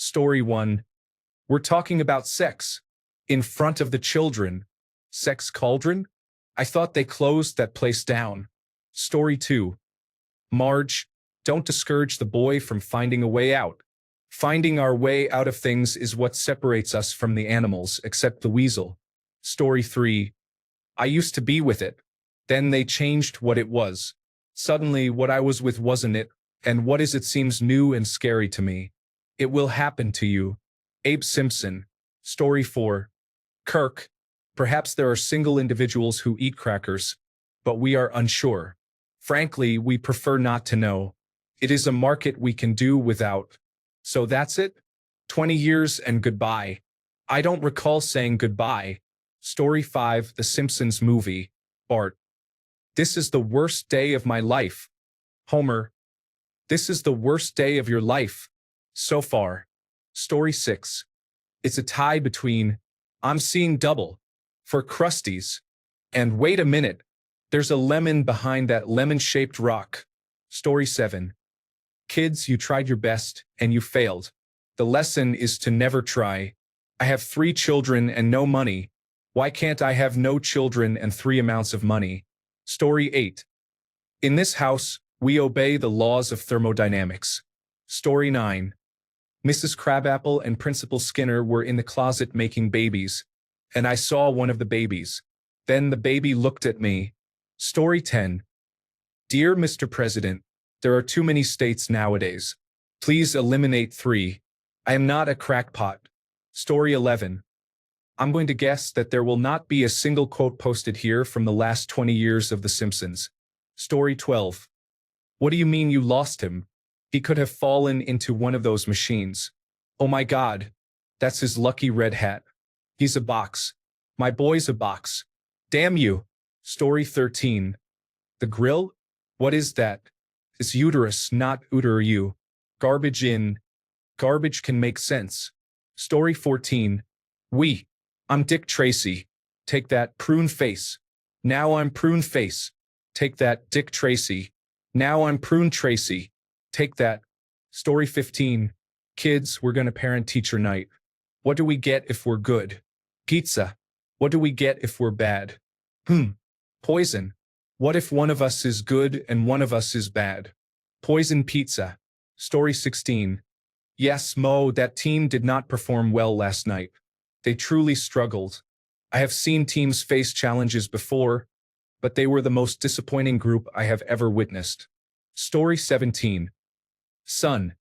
Story 1. We're talking about sex. In front of the children. Sex cauldron? I thought they closed that place down. Story 2. Marge, don't discourage the boy from finding a way out. Finding our way out of things is what separates us from the animals, except the weasel. Story 3. I used to be with it. Then they changed what it was. Suddenly, what I was with wasn't it, and what is it seems new and scary to me. It will happen to you. Abe Simpson. Story 4. Kirk. Perhaps there are single individuals who eat crackers, but we are unsure. Frankly, we prefer not to know. It is a market we can do without. So that's it? 20 years and goodbye. I don't recall saying goodbye. Story 5. The Simpsons movie. Bart. This is the worst day of my life. Homer. This is the worst day of your life. So far. Story 6. It's a tie between I'm seeing double for Krusty's and wait a minute, there's a lemon behind that lemon-shaped rock. Story 7. Kids, you tried your best and you failed. The lesson is to never try. I have 3 children and no money. Why can't I have no children and 3 amounts of money? Story 8. In this house, we obey the laws of thermodynamics. Story 9. Mrs. Crabapple and Principal Skinner were in the closet making babies, and I saw one of the babies. Then the baby looked at me. Story 10. Dear Mr. President, there are too many states nowadays. Please eliminate 3. I am not a crackpot. Story 11. I'm going to guess that there will not be a single quote posted here from the last 20 years of The Simpsons. Story 12. What do you mean you lost him? He could have fallen into one of those machines. Oh my God. That's his lucky red hat. He's a box. My boy's a box. Damn you. Story 13. The grill? What is that? It's uterus, not uter-you. Garbage in. Garbage can make sense. Story 14. I'm Dick Tracy. Take that, prune face. Now I'm prune face. Take that, Dick Tracy. Now I'm prune Tracy. Take that. Story 15. Kids, we're gonna parent-teacher night. What do we get if we're good? Pizza. What do we get if we're bad? Poison. What if one of us is good and one of us is bad? Poison pizza. Story 16. Yes, Mo, that team did not perform well last night. They truly struggled. I have seen teams face challenges before, but they were the most disappointing group I have ever witnessed. Story 17. Son,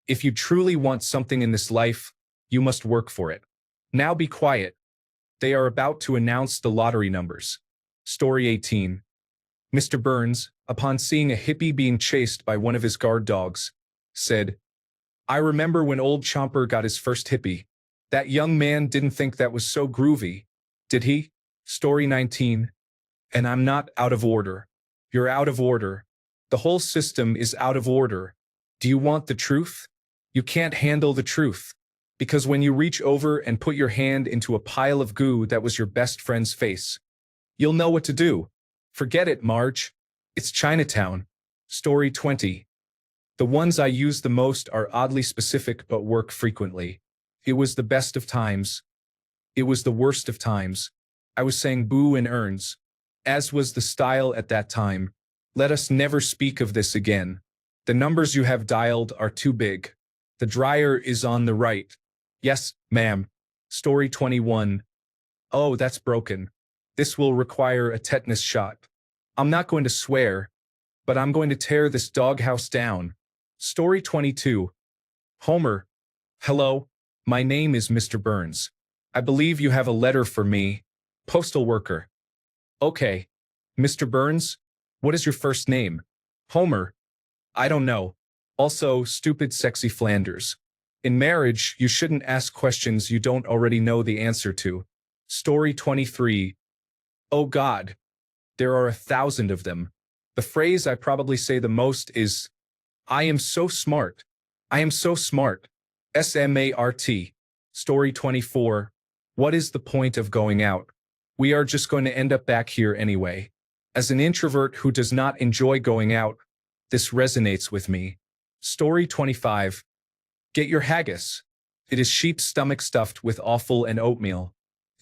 if you truly want something in this life, you must work for it. Now be quiet. They are about to announce the lottery numbers. Story 18. Mr. Burns, upon seeing a hippie being chased by one of his guard dogs, said, I remember when old Chomper got his first hippie. That young man didn't think that was so groovy, did he? Story 19. And I'm not out of order. You're out of order. The whole system is out of order. Do you want the truth? You can't handle the truth. Because when you reach over and put your hand into a pile of goo that was your best friend's face, you'll know what to do. Forget it, Marge. It's Chinatown. Story 20. The ones I use the most are oddly specific but work frequently. It was the best of times. It was the worst of times. I was saying boo in urns. As was the style at that time. Let us never speak of this again. The numbers you have dialed are too big. The dryer is on the right. Yes, ma'am. Story 21. Oh, that's broken. This will require a tetanus shot. I'm not going to swear, but I'm going to tear this doghouse down. Story 22. Homer. Hello, my name is Mr. Burns. I believe you have a letter for me. Postal worker. Okay. Mr. Burns, what is your first name? Homer. I don't know. Also, stupid sexy Flanders. In marriage, you shouldn't ask questions you don't already know the answer to. Story 23. Oh God. There are 1,000 of them. The phrase I probably say the most is, I am so smart. I am so smart. SMART. Story 24. What is the point of going out? We are just going to end up back here anyway. As an introvert who does not enjoy going out, this resonates with me. Story 25. Get your haggis. It is sheep's stomach stuffed with offal and oatmeal.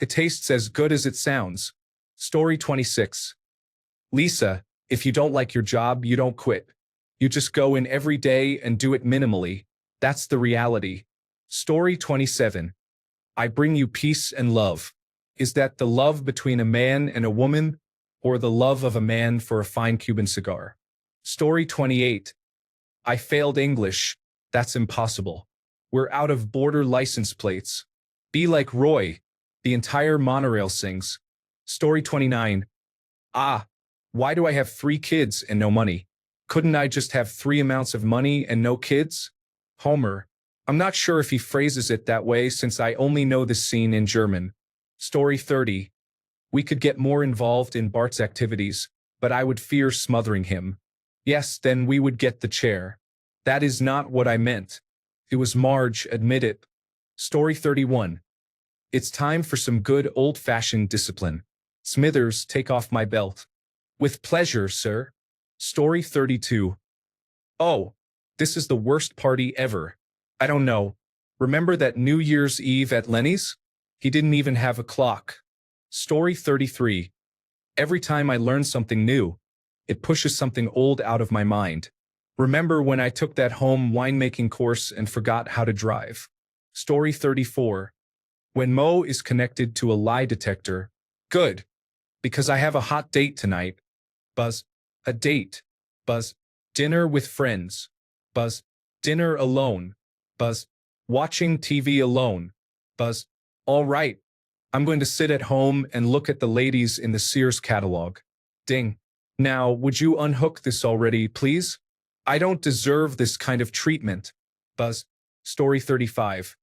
It tastes as good as it sounds. Story 26. Lisa, if you don't like your job, you don't quit. You just go in every day and do it minimally. That's the reality. Story 27. I bring you peace and love. Is that the love between a man and a woman, or the love of a man for a fine Cuban cigar? Story 28. I failed English. That's impossible. We're out of border license plates. Be like Roy. The entire monorail sings. Story 29. Ah, why do I have 3 kids and no money? Couldn't I just have 3 amounts of money and no kids? Homer. I'm not sure if he phrases it that way since I only know this scene in German. Story 30. We could get more involved in Bart's activities, but I would fear smothering him. Yes, then we would get the chair. That is not what I meant. It was Marge, admit it. Story 31. It's time for some good old-fashioned discipline. Smithers, take off my belt. With pleasure, sir. Story 32. Oh, this is the worst party ever. I don't know. Remember that New Year's Eve at Lenny's? He didn't even have a clock. Story 33. Every time I learn something new, it pushes something old out of my mind. Remember when I took that home winemaking course and forgot how to drive? Story 34. When Mo is connected to a lie detector. Good. Because I have a hot date tonight. Buzz. A date. Buzz. Dinner with friends. Buzz. Dinner alone. Buzz. Watching TV alone. Buzz. All right. I'm going to sit at home and look at the ladies in the Sears catalog. Ding. Now, would you unhook this already, please? I don't deserve this kind of treatment. Buzz. Story 35.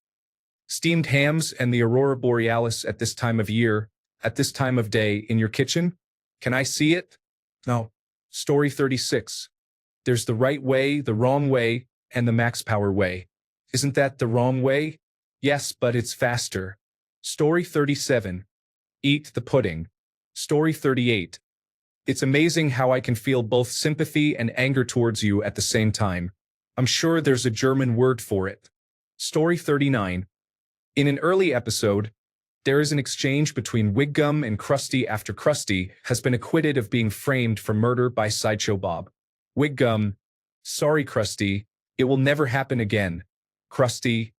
Steamed hams and the aurora borealis at this time of year, at this time of day, in your kitchen? Can I see it? No. Story 36. There's the right way, the wrong way, and the max power way. Isn't that the wrong way? Yes, but it's faster. Story 37. Eat the pudding. Story 38. It's amazing how I can feel both sympathy and anger towards you at the same time. I'm sure there's a German word for it. Story 39. In an early episode, there is an exchange between Wiggum and Krusty after Krusty has been acquitted of being framed for murder by Sideshow Bob. Wiggum, sorry Krusty, it will never happen again. Krusty,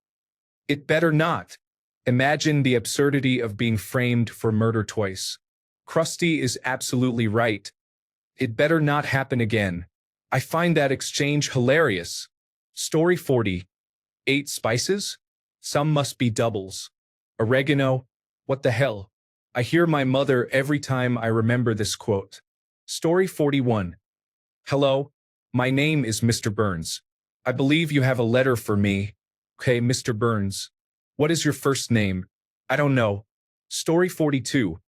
it better not. Imagine the absurdity of being framed for murder twice. Krusty is absolutely right. It better not happen again. I find that exchange hilarious. Story 40. 8 spices? Some must be doubles. Oregano? What the hell? I hear my mother every time I remember this quote. Story 41. Hello, my name is Mr. Burns. I believe you have a letter for me. Okay, Mr. Burns. What is your first name? I don't know. Story 42.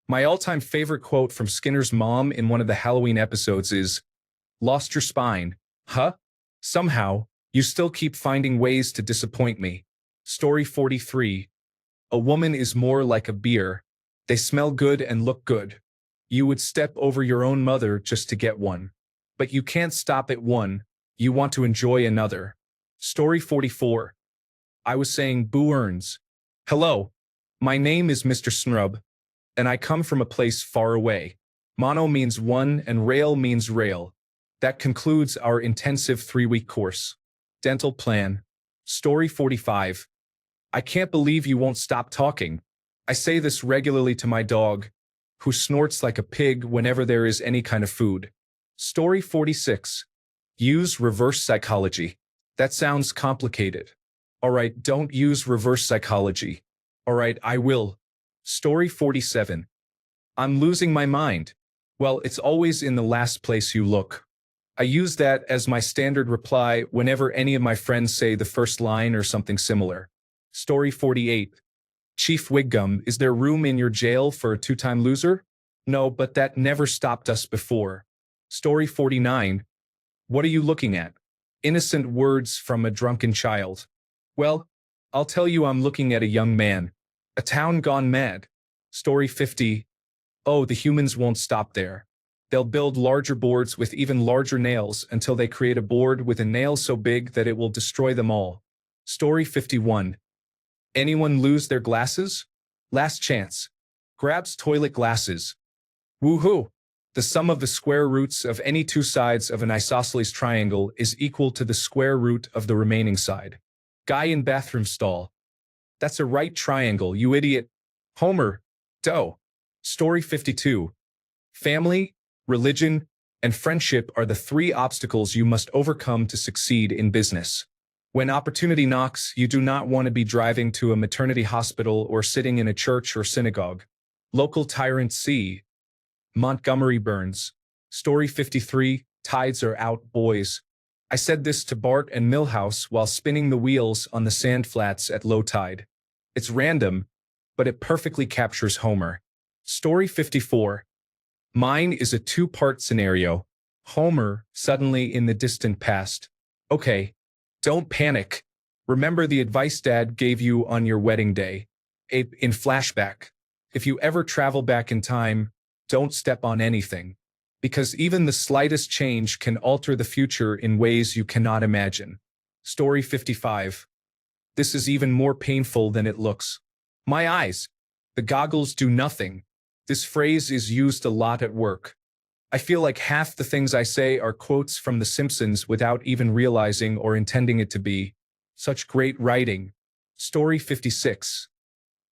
My all-time favorite quote from Skinner's mom in one of the Halloween episodes is, "Lost your spine, huh? Somehow, you still keep finding ways to disappoint me." Story 43. A woman is more like a beer. They smell good and look good. You would step over your own mother just to get one. But you can't stop at one. You want to enjoy another. Story 44. I was saying Boo Earns. Hello, my name is Mr. Snrub, and I come from a place far away. Mono means one and rail means rail. That concludes our intensive 3-week course. Dental plan. Story 45. I can't believe you won't stop talking. I say this regularly to my dog, who snorts like a pig whenever there is any kind of food. Story 46. Use reverse psychology. That sounds complicated. All right, don't use reverse psychology. All right, I will. Story 47. I'm losing my mind. Well, it's always in the last place you look. I use that as my standard reply whenever any of my friends say the first line or something similar. Story 48. Chief Wiggum, is there room in your jail for a 2-time loser? No, but that never stopped us before. Story 49. What are you looking at? Innocent words from a drunken child. Well, I'll tell you I'm looking at a young man. A town gone mad. Story 50. Oh, the humans won't stop there. They'll build larger boards with even larger nails until they create a board with a nail so big that it will destroy them all. Story 51. Anyone lose their glasses? Last chance. Grabs toilet glasses. Woohoo! The sum of the square roots of any two sides of an isosceles triangle is equal to the square root of the remaining side. Guy in bathroom stall. That's a right triangle, you idiot. Homer. Doe. Story 52. Family, religion, and friendship are the three obstacles you must overcome to succeed in business. When opportunity knocks, you do not want to be driving to a maternity hospital or sitting in a church or synagogue. Local tyrant C. Montgomery Burns. Story 53. Tides are out, boys. I said this to Bart and Milhouse while spinning the wheels on the sand flats at low tide. It's random, but it perfectly captures Homer. Story 54. Mine is a two-part scenario. Homer, suddenly in the distant past. Okay, don't panic. Remember the advice Dad gave you on your wedding day. In flashback. If you ever travel back in time, don't step on anything. Because even the slightest change can alter the future in ways you cannot imagine. Story 55. This is even more painful than it looks. My eyes. The goggles do nothing. This phrase is used a lot at work. I feel like half the things I say are quotes from The Simpsons without even realizing or intending it to be. Such great writing. Story 56.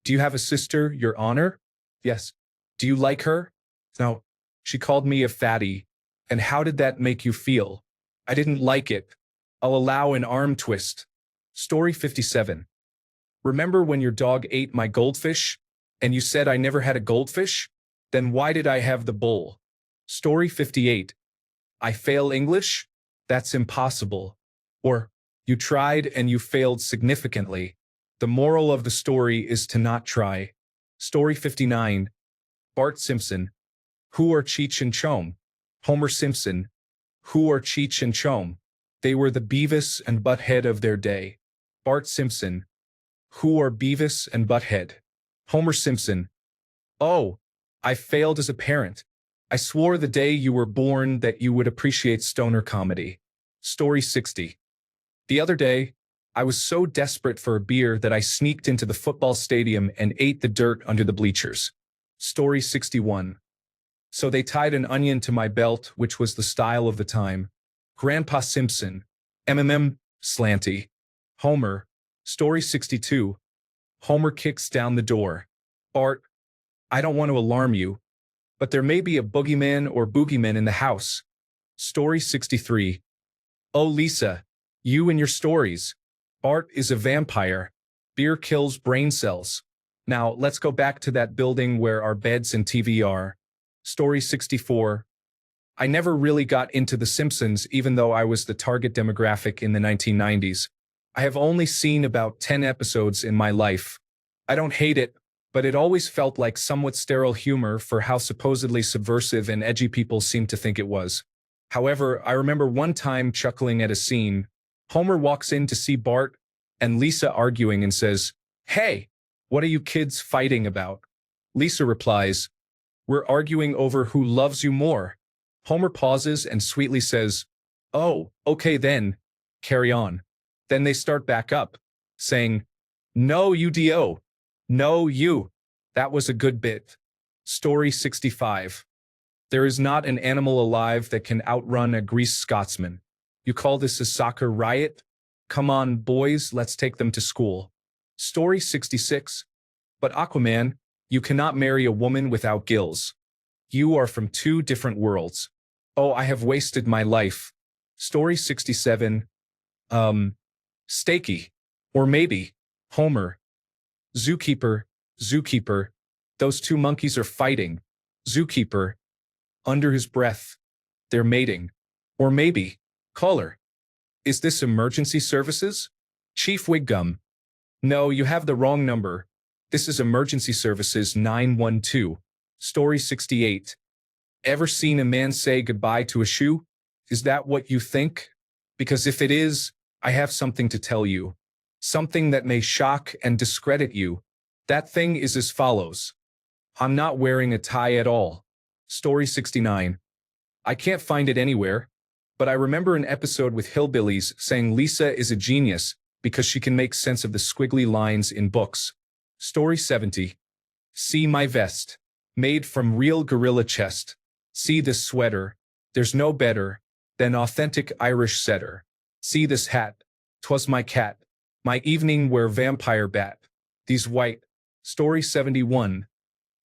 Do you have a sister, Your Honor? Yes. Do you like her? No. She called me a fatty. And how did that make you feel? I didn't like it. I'll allow an arm twist. Story 57. Remember when your dog ate my goldfish? And you said I never had a goldfish? Then why did I have the bowl? Story 58. I fail English? That's impossible. Or, you tried and you failed significantly. The moral of the story is to not try. Story 59. Bart Simpson. Who are Cheech and Chom? Homer Simpson. Who are Cheech and Chom? They were the Beavis and Butthead of their day. Bart Simpson. Who are Beavis and Butthead? Homer Simpson. Oh, I failed as a parent. I swore the day you were born that you would appreciate stoner comedy. Story 60. The other day, I was so desperate for a beer that I sneaked into the football stadium and ate the dirt under the bleachers. Story 61. So they tied an onion to my belt, which was the style of the time. Grandpa Simpson. Slanty. Homer. Story 62. Homer kicks down the door. Bart, I don't want to alarm you, but there may be a boogeyman or boogeyman in the house. Story 63. Oh, Lisa, you and your stories. Bart is a vampire. Beer kills brain cells. Now, let's go back to that building where our beds and TV are. Story 64. I never really got into The Simpsons even though I was the target demographic in the 1990s. I have only seen about 10 episodes in my life. I don't hate it, but it always felt like somewhat sterile humor for how supposedly subversive and edgy people seemed to think it was. However, I remember one time chuckling at a scene. Homer walks in to see Bart and Lisa arguing and says, "Hey, what are you kids fighting about?" Lisa replies, "We're arguing over who loves you more." Homer pauses and sweetly says, "Oh, okay then, carry on." Then they start back up, saying, "No, you do. No, you." That was a good bit. Story 65. There is not an animal alive that can outrun a greased Scotsman. You call this a soccer riot? Come on, boys, let's take them to school. Story 66. But Aquaman, you cannot marry a woman without gills. You are from two different worlds. Oh, I have wasted my life. Story 67. Steaky. Or maybe, Homer. Zookeeper, zookeeper. Those two monkeys are fighting. Zookeeper. Under his breath. They're mating. Or maybe, caller. Is this emergency services? Chief Wiggum. No, you have the wrong number. This is emergency services 912. Story 68. Ever seen a man say goodbye to a shoe? Is that what you think? Because if it is, I have something to tell you. Something that may shock and discredit you. That thing is as follows. I'm not wearing a tie at all. Story 69. I can't find it anywhere, but I remember an episode with hillbillies saying Lisa is a genius because she can make sense of the squiggly lines in books. Story 70. See my vest. Made from real gorilla chest. See this sweater. There's no better than authentic Irish setter. See this hat. 'Twas my cat. My evening wear vampire bat. These white. Story 71.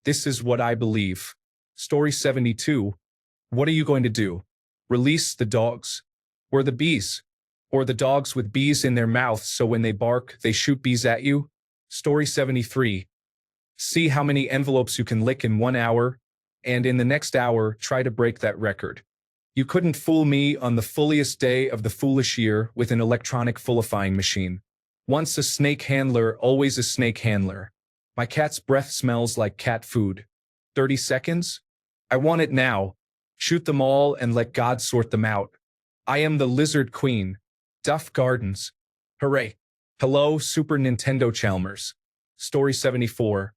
This is what I believe. Story 72. What are you going to do? Release the dogs? Or the bees? Or the dogs with bees in their mouths so when they bark, they shoot bees at you? Story 73. See how many envelopes you can lick in 1 hour, and in the next hour, try to break that record. You couldn't fool me on the fulliest day of the foolish year with an electronic fullifying machine. Once a snake handler, always a snake handler. My cat's breath smells like cat food. 30 seconds? I want it now. Shoot them all and let God sort them out. I am the Lizard Queen. Duff Gardens. Hooray. Hello, Super Nintendo Chalmers. Story 74.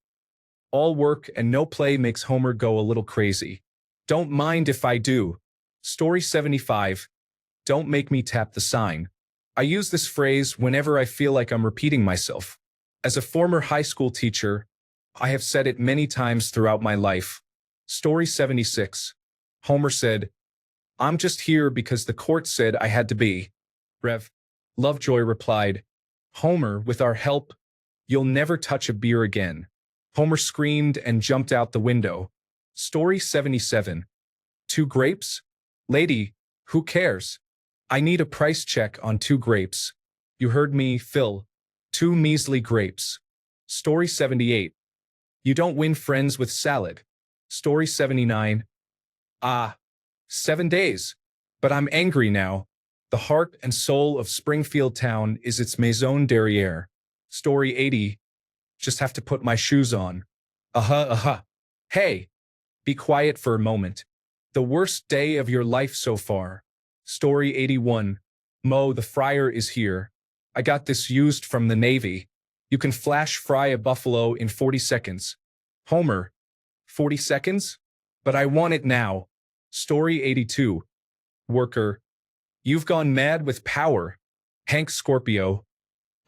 All work and no play makes Homer go a little crazy. Don't mind if I do. Story 75. Don't make me tap the sign. I use this phrase whenever I feel like I'm repeating myself. As a former high school teacher, I have said it many times throughout my life. Story 76. Homer said, I'm just here because the court said I had to be. Rev. Lovejoy replied, Homer, with our help, you'll never touch a beer again. Homer screamed and jumped out the window. Story 77. 2 grapes? Lady, who cares? I need a price check on 2 grapes. You heard me, Phil. 2 measly grapes. Story 78. You don't win friends with salad. Story 79. 7 days. But I'm angry now. The heart and soul of Springfield Town is its maison derrière. Story 80. Just have to put my shoes on. Hey, be quiet for a moment. The worst day of your life so far. Story 81. Mo, the fryer is here. I got this used from the Navy. You can flash fry a buffalo in 40 seconds. Homer. 40 seconds? But I want it now. Story 82. Worker. You've gone mad with power. Hank Scorpio.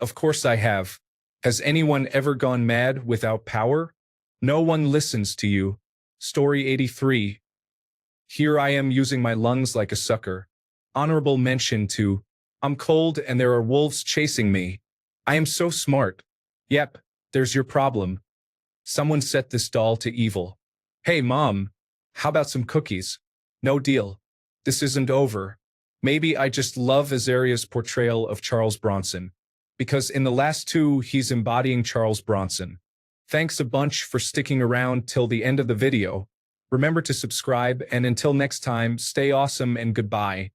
Of course I have. Has anyone ever gone mad without power? No one listens to you. Story 83. Here I am using my lungs like a sucker. Honorable mention to, I'm cold and there are wolves chasing me. I am so smart. Yep, there's your problem. Someone set this doll to evil. Hey Mom, how about some cookies? No deal. This isn't over. Maybe I just love Azaria's portrayal of Charles Bronson. Because in the last 2, he's embodying Charles Bronson. Thanks a bunch for sticking around till the end of the video. Remember to subscribe, and until next time, stay awesome and goodbye.